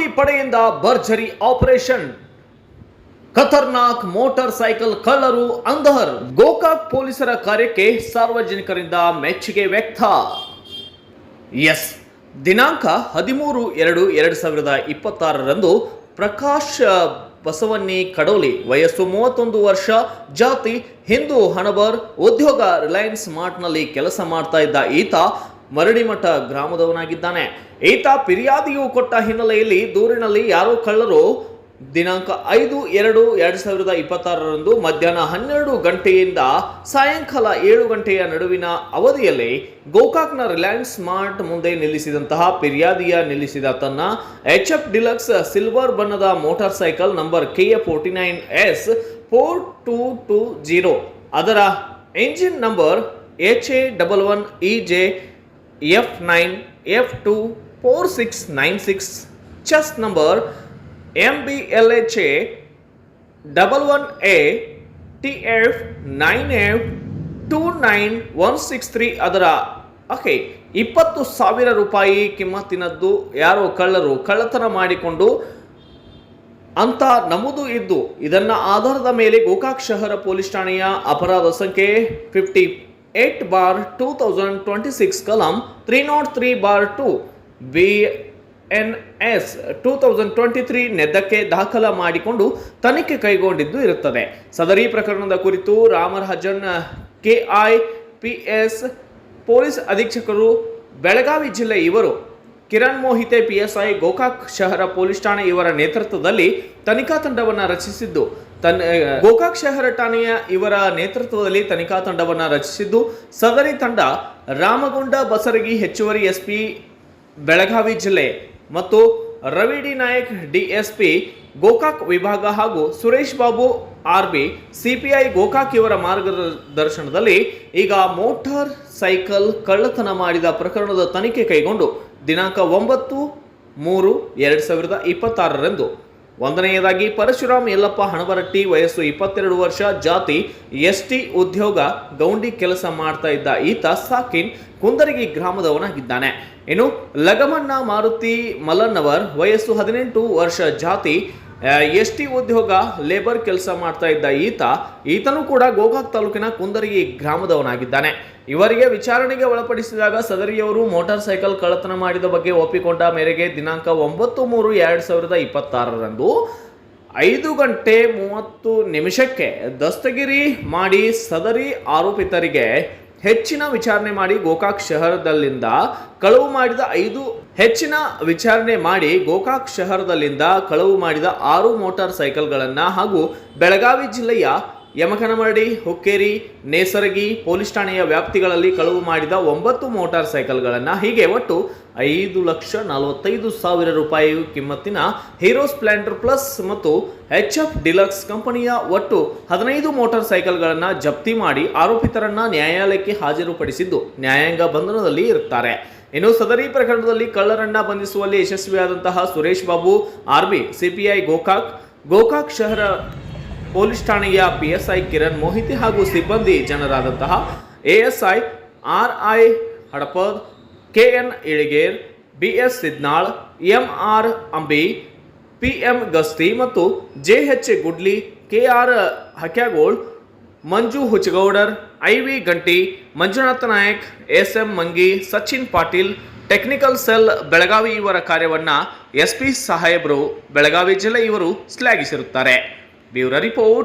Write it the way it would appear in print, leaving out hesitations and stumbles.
ಖಾಕಿ ಪಡೆಯಿಂದ ಭರ್ಜರಿ ಆಪರೇಷನ್. ಖತರ್ನಾಕ್ motor cycle ಕಳ್ಳರು ಅಂಧರ್. ಗೋಕಾಕ್ ಪೊಲೀಸರ ಕಾರ್ಯಕ್ಕೆ ಸಾರ್ವಜನಿಕರಿಂದ ಮೆಚ್ಚುಗೆ ವ್ಯಕ್ತ. ಎಸ್, ದಿನಾಂಕ 13/2/2026 ಪ್ರಕಾಶ್ ಬಸವನ್ನಿ ಕಡೋಲಿ, ವಯಸ್ಸು 31 ವರ್ಷ, ಜಾತಿ ಹಿಂದೂ, ಹಣಬರ್, ಉದ್ಯೋಗ ರಿಲಯನ್ಸ್ ಮಾರ್ಟ್ನಲ್ಲಿ ಕೆಲಸ ಮಾಡ್ತಾ ಇದ್ದ ಈತ ಮರಡಿಮಠ ಗ್ರಾಮದವನಾಗಿದ್ದಾನೆ. ಈತ ಫಿರ್ಯಾದಿಯು ಕೊಟ್ಟ ಹಿನ್ನೆಲೆಯಲ್ಲಿ ದೂರಿನಲ್ಲಿ ಯಾರೋ ಕಳ್ಳರು ದಿನಾಂಕ 5/2/2026 ಮಧ್ಯಾಹ್ನ 12 ಗಂಟೆಯಿಂದ ಸಾಯಂಕಾಲ 7 ಗಂಟೆಯ ನಡುವಿನ ಅವಧಿಯಲ್ಲಿ ಗೋಕಾಕ್ನ ರಿಲಯನ್ಸ್ ಮಾರ್ಟ್ ಮುಂದೆ ನಿಲ್ಲಿಸಿದಂತಹ ಫಿರ್ಯಾದಿಯ ನಿಲ್ಲಿಸಿದ ತನ್ನ HF ಡಿಲಕ್ಸ್ ಸಿಲ್ವರ್ ಬಣ್ಣದ ಮೋಟಾರ್ ಸೈಕಲ್ ನಂಬರ್ KF49S4220, ಅದರ engine number HA11EJF9F24696, chess number MBLHA 11A TF9F29163, ಅದರ 20,000 ರೂಪಾಯಿ ಕಿಮ್ಮತ್ತಿನದ್ದು ಯಾರೋ ಕಳ್ಳರು ಕಳ್ಳತನ ಮಾಡಿಕೊಂಡು ಅಂತ ನಮೂದು ಇದ್ದು, ಇದನ್ನ ಆಧಾರದ ಮೇಲೆ ಗೋಕಾಕ್ ಶಹರ ಪೊಲೀಸ್ ಠಾಣೆಯ ಅಪರಾಧ ಸಂಖ್ಯೆ 58/2026 ಕಲಂ 303/2 BNS 2023 ನೆದ್ದಕ್ಕೆ ದಾಖಲ ಮಾಡಿಕೊಂಡು ತನಿಖೆ ಕೈಗೊಂಡಿದ್ದು ಇರುತ್ತದೆ. ಸದರಿ ಪ್ರಕರಣದ ಕುರಿತು ರಾಮರಾಜನ್ KIPS ಪೊಲೀಸ್ ಅಧೀಕ್ಷಕರು ಬೆಳಗಾವಿ ಜಿಲ್ಲೆ ಇವರು, ಕಿರಣ್ ಮೋಹಿತೆ PSI ಗೋಕಾಕ್ ಶಹರ ಪೊಲೀಸ್ ಠಾಣೆ ಇವರ ನೇತೃತ್ವದಲ್ಲಿ ತನಿಖಾ ತಂಡವನ್ನು ರಚಿಸಿದ್ದು ಗೋಕಾಕ್ ಶಹರ ಠಾಣೆಯ ಇವರ ನೇತೃತ್ವದಲ್ಲಿ ತನಿಖಾ ತಂಡವನ್ನು ರಚಿಸಿದ್ದು ಸದರಿ ತಂಡ ರಾಮಗೊಂಡ ಬಸರಗಿ ಹೆಚ್ಚುವರಿ SP ಬೆಳಗಾವಿ ಜಿಲ್ಲೆ ಮತ್ತು ರವಿ ಡಿ ನಾಯಕ್ DSP ಗೋಕಾಕ್ ವಿಭಾಗ ಹಾಗೂ ಸುರೇಶ್ ಬಾಬು RB CPI ಗೋಕಾಕ್ ಇವರ ಮಾರ್ಗದರ್ಶನದಲ್ಲಿ ಈಗ ಮೋಟಾರ್ ಸೈಕಲ್ ಕಳ್ಳತನ ಮಾಡಿದ ಪ್ರಕರಣದ ತನಿಖೆ ಕೈಗೊಂಡು ದಿನಾಂಕ 9/3/2026 ಒಂದನೆಯದಾಗಿ ಪರಶುರಾಮ್ ಯಲ್ಲಪ್ಪ ಹಣಬರಟ್ಟಿ, ವಯಸ್ಸು 22 ವರ್ಷ, ಜಾತಿ ST, ಉದ್ಯೋಗ ಗೌಂಡಿ ಕೆಲಸ ಮಾಡ್ತಾ ಇದ್ದ ಈತ ಸಾಕಿನ್ ಕುಂದರಗಿ ಗ್ರಾಮದವನಾಗಿದ್ದಾನೆ. ಇನ್ನು ಲಗಮಣ್ಣ ಮಾರುತಿ ಮಲನ್ನವರ್, ವಯಸ್ಸು 18 ವರ್ಷ, ಜಾತಿ ST, ಉದ್ಯೋಗ ಲೇಬರ್ ಕೆಲಸ ಮಾಡ್ತಾ ಇದ್ದ ಈತನು ಕೂಡ ಗೋಕಾಕ್ ತಾಲೂಕಿನ ಕುಂದರಗಿ ಗ್ರಾಮದವನಾಗಿದ್ದಾನೆ. ಇವರಿಗೆ ವಿಚಾರಣೆಗೆ ಒಳಪಡಿಸಿದಾಗ ಸದರಿಯವರು ಮೋಟಾರ್ ಸೈಕಲ್ ಕಳ್ಳತನ ಮಾಡಿದ ಬಗ್ಗೆ ಒಪ್ಪಿಕೊಂಡ ಮೇರೆಗೆ ದಿನಾಂಕ 9/3/2026 5:30 ದಸ್ತಗಿರಿ ಮಾಡಿ ಸದರಿ ಆರೋಪಿತರಿಗೆ ಹೆಚ್ಚಿನ ವಿಚಾರಣೆ ಮಾಡಿ ಗೋಕಾಕ್ ಶಹರದಲ್ಲಿಂದ ಕಳವು ಮಾಡಿದ 6 ಮೋಟಾರ್ ಸೈಕಲ್ಗಳನ್ನು ಹಾಗೂ ಬೆಳಗಾವಿ ಜಿಲ್ಲೆಯ ಯಮಕನಮರಡಿ, ಹುಕ್ಕೇರಿ, ನೇಸರಗಿ ಪೊಲೀಸ್ ಠಾಣೆಯ ವ್ಯಾಪ್ತಿಗಳಲ್ಲಿ ಕಳವು ಮಾಡಿದ 9 ಮೋಟಾರ್ ಸೈಕಲ್ಗಳನ್ನು, ಹೀಗೆ ಒಟ್ಟು 5,45,000 ರೂಪಾಯಿ ಕಿಮ್ಮತ್ತಿನ ಹೀರೋ ಸ್ಪ್ಲೆಂಡರ್ ಪ್ಲಸ್ ಮತ್ತು HF ಡಿಲಕ್ಸ್ ಕಂಪನಿಯ ಒಟ್ಟು 15 ಮೋಟಾರ್ ಸೈಕಲ್ಗಳನ್ನು ಜಪ್ತಿ ಮಾಡಿ ಆರೋಪಿತರನ್ನ ನ್ಯಾಯಾಲಯಕ್ಕೆ ಹಾಜರುಪಡಿಸಿದ್ದು ನ್ಯಾಯಾಂಗ ಬಂಧನದಲ್ಲಿ ಇರುತ್ತಾರೆ. ಇನ್ನು ಸದರಿ ಪ್ರಕರಣದಲ್ಲಿ ಕಳ್ಳರನ್ನ ಬಂಧಿಸುವಲ್ಲಿ ಯಶಸ್ವಿಯಾದಂತಹ ಸುರೇಶ್ ಬಾಬು RB CPI ಗೋಕಾಕ್ ಶಹರ ಪೊಲೀಸ್ ಠಾಣೆಯ PSI ಕಿರಣ್ ಮೋಹಿತಿ ಹಾಗೂ ಸಿಬ್ಬಂದಿ ಜನರಾದಂತಹ ASI RI Hadapad, KN Iliger, BS Sidnal, MR Ambi, PM Gasti ಮತ್ತು JH ಗುಡ್ಲಿ, KR ಹಕ್ಯಾಗೋಳ್, ಮಂಜು Huchchagoudar, IV Ganti, Manjunatha Nayak, SM Mangi, Sachin Patil, technical cell Belagavi ಇವರ ಕಾರ್ಯವನ್ನ SP ಸಾಹೇಬರು ಬೆಳಗಾವಿ ಜಿಲ್ಲೆ ಇವರು ಶ್ಲಾಘಿಸಿರುತ್ತಾರೆ. Bureau report.